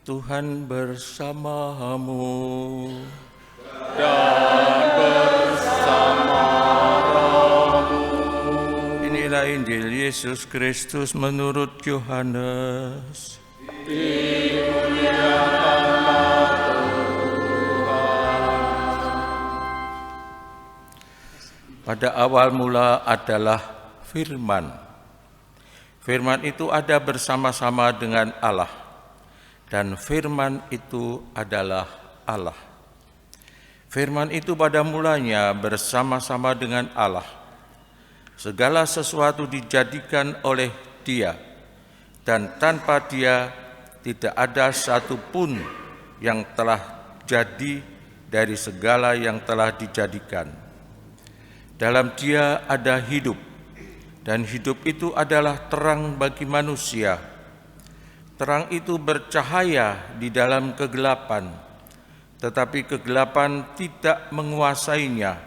Tuhan bersamamu. Dan bersama rohmu. Inilah Injil Yesus Kristus menurut Yohanes. Dimuliakanlah Tuhan. Pada awal mula adalah Firman. Firman itu ada bersama-sama dengan Allah. Dan firman itu adalah Allah. Firman itu pada mulanya bersama-sama dengan Allah. Segala sesuatu dijadikan oleh Dia, dan tanpa Dia tidak ada satupun yang telah jadi dari segala yang telah dijadikan. Dalam Dia ada hidup, dan hidup itu adalah terang bagi manusia. Terang itu bercahaya di dalam kegelapan, tetapi kegelapan tidak menguasainya.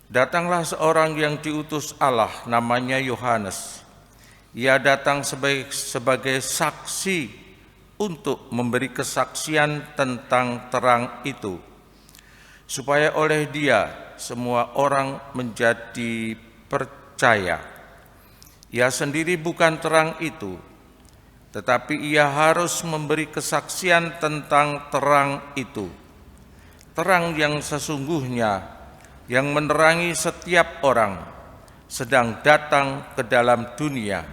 Datanglah seorang yang diutus Allah, namanya Yohanes. Ia datang sebagai saksi untuk memberi kesaksian tentang terang itu, supaya oleh Dia semua orang menjadi percaya. Ia sendiri bukan terang itu, tetapi ia harus memberi kesaksian tentang terang itu. Terang yang sesungguhnya, yang menerangi setiap orang, sedang datang ke dalam dunia.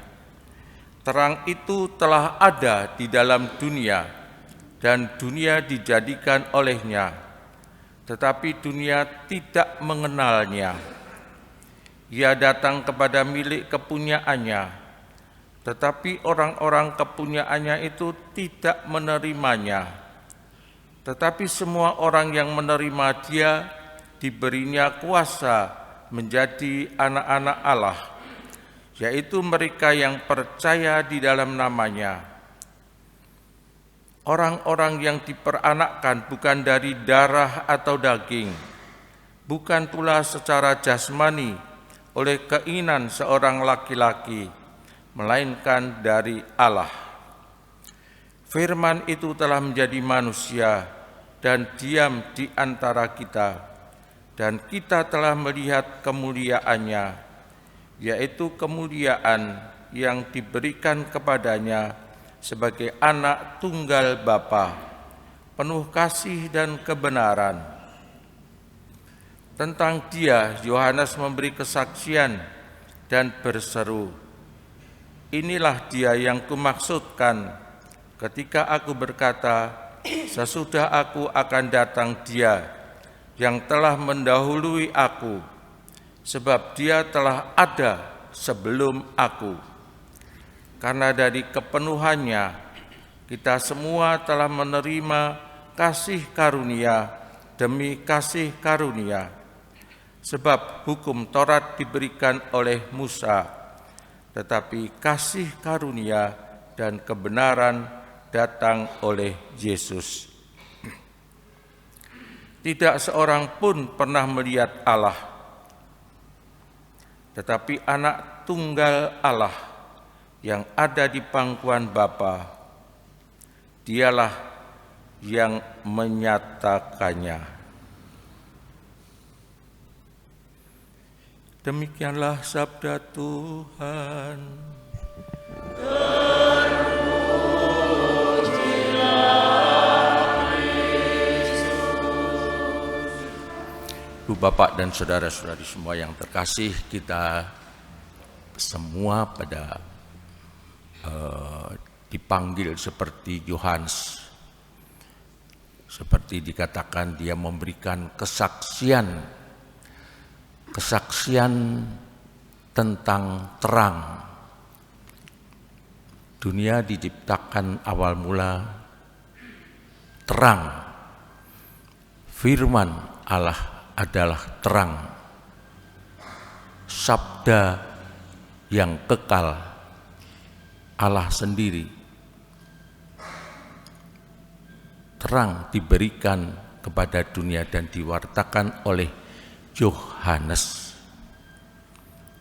Terang itu telah ada di dalam dunia, dan dunia dijadikan olehnya, tetapi dunia tidak mengenalnya. Ia datang kepada milik kepunyaannya, tetapi orang-orang kepunyaannya itu tidak menerimanya. Tetapi semua orang yang menerima Dia diberinya kuasa menjadi anak-anak Allah, yaitu mereka yang percaya di dalam nama-Nya. Orang-orang yang diperanakkan bukan dari darah atau daging, bukan pula secara jasmani oleh keinginan seorang laki-laki, melainkan dari Allah. Firman itu telah menjadi manusia dan diam di antara kita, dan kita telah melihat kemuliaannya, yaitu kemuliaan yang diberikan kepadanya sebagai anak tunggal Bapa, penuh kasih dan kebenaran. Tentang Dia, Yohanes memberi kesaksian dan berseru, "Inilah Dia yang kumaksudkan ketika aku berkata, sesudah aku akan datang Dia yang telah mendahului aku, sebab Dia telah ada sebelum aku." Karena dari kepenuhannya kita semua telah menerima kasih karunia demi kasih karunia. Sebab hukum Taurat diberikan oleh Musa, tetapi kasih karunia dan kebenaran datang oleh Yesus. Tidak seorang pun pernah melihat Allah, tetapi anak tunggal Allah yang ada di pangkuan Bapa, Dialah yang menyatakannya. Demikianlah sabda Tuhan. Ibu bapak dan saudara-saudari semua yang terkasih, kita semua pada dipanggil seperti Yohanes. Seperti dikatakan, dia memberikan kesaksian tentang terang. Dunia diciptakan awal mula terang. Firman Allah adalah terang. Sabda yang kekal, Allah sendiri. Terang diberikan kepada dunia dan diwartakan oleh Yohanes.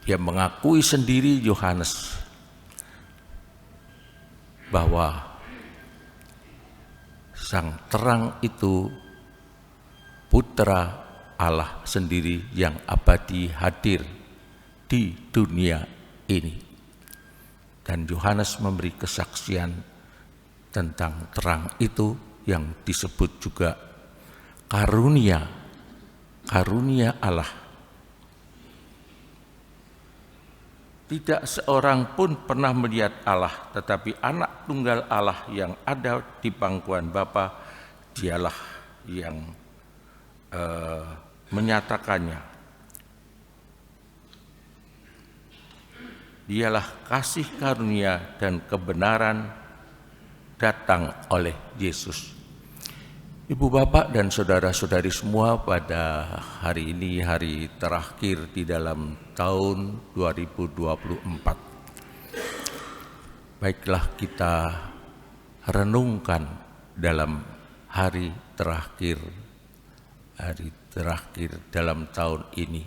Dia mengakui sendiri, Yohanes, bahwa Sang terang itu Putra Allah sendiri yang abadi hadir di dunia ini. Dan Yohanes memberi kesaksian tentang terang itu yang disebut juga karunia Allah. Tidak seorang pun pernah melihat Allah, tetapi anak tunggal Allah yang ada di pangkuan Bapa, dialah yang menyatakannya. Dialah kasih karunia dan kebenaran datang oleh Yesus. Ibu bapak dan saudara-saudari semua, pada hari ini hari terakhir di dalam tahun 2024. Baiklah kita renungkan dalam hari terakhir dalam tahun ini.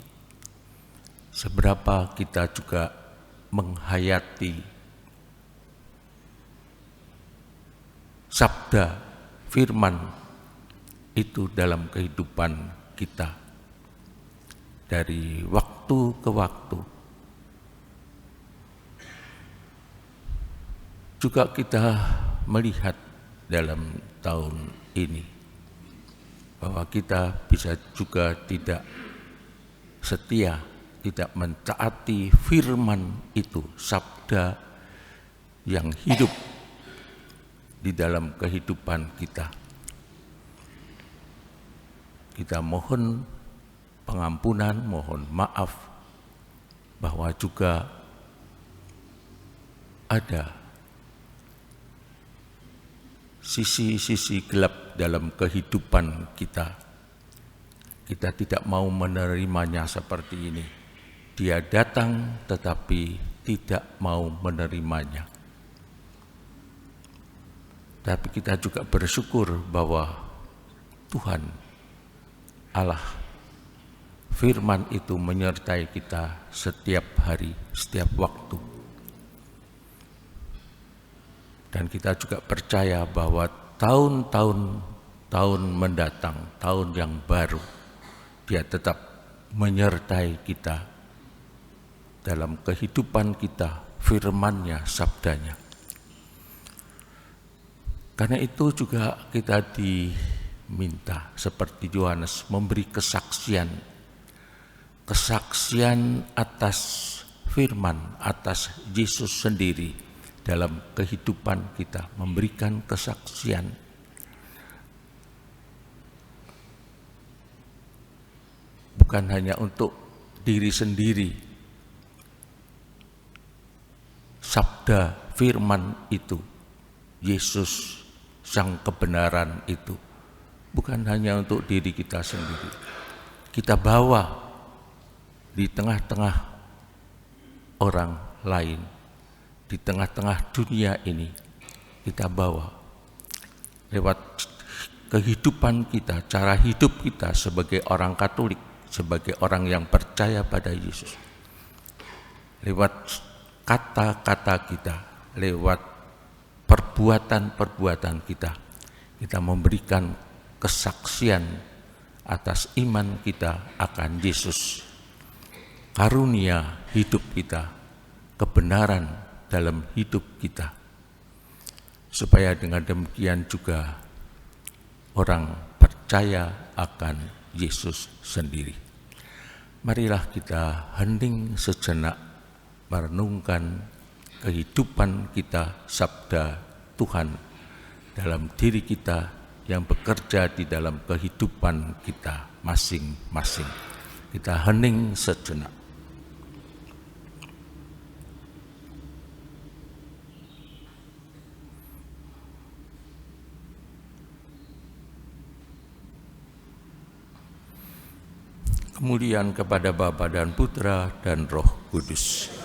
Seberapa kita juga menghayati sabda firman itu dalam kehidupan kita dari waktu ke waktu. Juga kita melihat dalam tahun ini bahwa kita bisa juga tidak setia, tidak mentaati firman itu, sabda yang hidup di dalam kehidupan kita. Kita mohon pengampunan, mohon maaf bahwa juga ada sisi-sisi gelap dalam kehidupan kita. Kita tidak mau menerimanya seperti ini. Dia datang tetapi tidak mau menerimanya. Tapi kita juga bersyukur bahwa Tuhan Allah firman itu menyertai kita setiap hari, setiap waktu. Dan kita juga percaya bahwa tahun mendatang, tahun yang baru, Dia tetap menyertai kita dalam kehidupan kita, firman-Nya, sabdanya. Karena itu juga kita diminta seperti Yohanes memberi kesaksian atas firman, atas Yesus sendiri dalam kehidupan kita, memberikan kesaksian. Bukan hanya untuk diri sendiri, sabda firman itu, Yesus sang kebenaran itu, bukan hanya untuk diri kita sendiri. Kita bawa di tengah-tengah orang lain, di tengah-tengah dunia ini, kita bawa lewat kehidupan kita, cara hidup kita sebagai orang Katolik, sebagai orang yang percaya pada Yesus. Lewat kata-kata kita, lewat perbuatan-perbuatan kita, kita memberikan kesaksian atas iman kita akan Yesus. Karunia hidup kita, kebenaran dalam hidup kita. Supaya dengan demikian juga orang percaya akan Yesus sendiri. Marilah kita hening sejenak merenungkan kehidupan kita, sabda Tuhan dalam diri kita yang bekerja di dalam kehidupan kita masing-masing. Kita hening sejenak. Kemuliaan kepada Bapa dan Putra dan Roh Kudus.